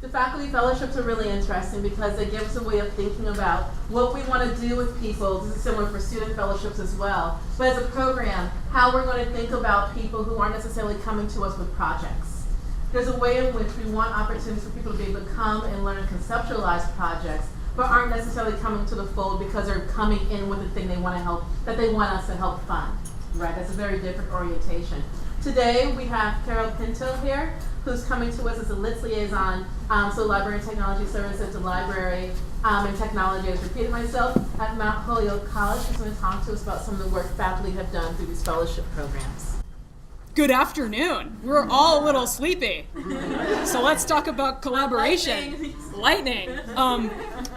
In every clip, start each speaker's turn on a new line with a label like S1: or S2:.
S1: The faculty fellowships are really interesting because they give us a way of thinking about what we want to do with people. This is similar for student fellowships as well. But as a program, how we're going to think about people who aren't necessarily coming to us with projects. There's a way in which we want opportunities for people to be able to come and learn and conceptualize projects, but aren't necessarily coming to the fold because they're coming in with the thing they want to help, that they want us to help fund. Right? That's a very different orientation. Today we have Caro Pinto here, who's coming to us as a LITS liaison, so Library and Technology Services, the library and technology. I just repeated myself, at Mount Holyoke College. She's going to talk to us about some of the work faculty have done through these fellowship programs.
S2: Good afternoon. We're all a little sleepy. So let's talk about collaboration. Lightning.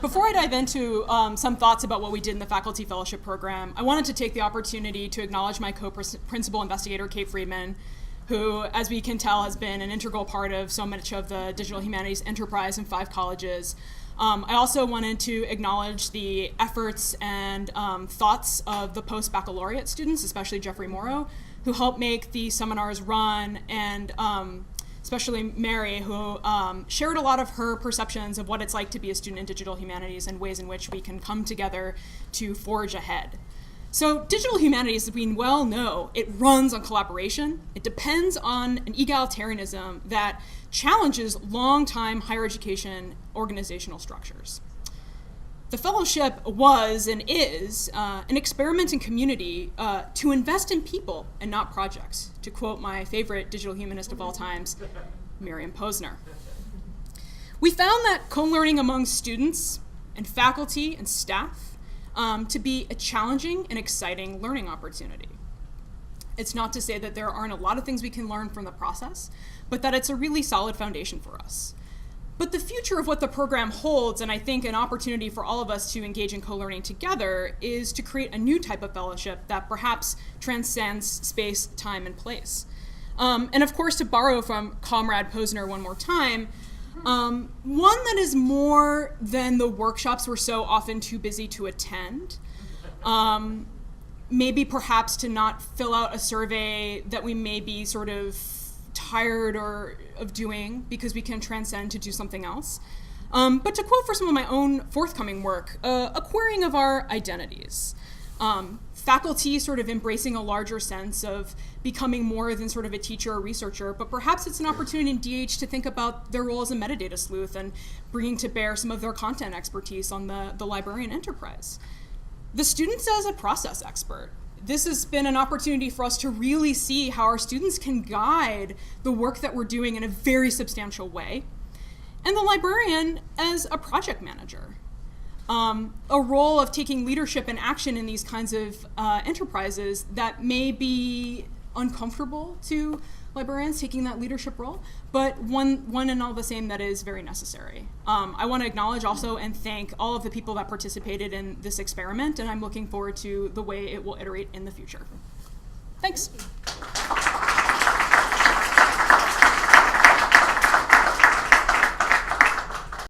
S2: Before I dive into some thoughts about what we did in the faculty fellowship program, I wanted to take the opportunity to acknowledge my co-principal investigator, Kate Friedman, who, as we can tell, has been an integral part of so much of the digital humanities enterprise in 5 colleges. I also wanted to acknowledge the efforts and thoughts of the post-baccalaureate students, especially Jeffrey Morrow, who helped make the seminars run, and especially Mary, who shared a lot of her perceptions of what it's like to be a student in digital humanities and ways in which we can come together to forge ahead. So digital humanities, as we well know, it runs on collaboration. It depends on an egalitarianism that challenges long-time higher education organizational structures. The fellowship was and is an experiment in community to invest in people and not projects, to quote my favorite digital humanist of all times, Miriam Posner. We found that co-learning among students and faculty and staff to be a challenging and exciting learning opportunity. It's not to say that there aren't a lot of things we can learn from the process, but that it's a really solid foundation for us. But the future of what the program holds, and I think an opportunity for all of us to engage in co-learning together, is to create a new type of fellowship that perhaps transcends space, time, and place. And of course, to borrow from Comrade Posner one more time, one that is more than the workshops we're so often too busy to attend. Maybe perhaps to not fill out a survey that we may be sort of tired of doing because we can transcend to do something else. But to quote for some of my own forthcoming work, a querying of our identities. Faculty sort of embracing a larger sense of becoming more than sort of a teacher or researcher, but perhaps it's an opportunity in DH to think about their role as a metadata sleuth and bringing to bear some of their content expertise on the librarian enterprise. The students as a process expert. This has been an opportunity for us to really see how our students can guide the work that we're doing in a very substantial way. And the librarian as a project manager. A role of taking leadership and action in these kinds of enterprises that may be uncomfortable to librarians taking that leadership role, but one and all the same that is very necessary. I want to acknowledge also and thank all of the people that participated in this experiment, and I'm looking forward to the way it will iterate in the future. Thanks.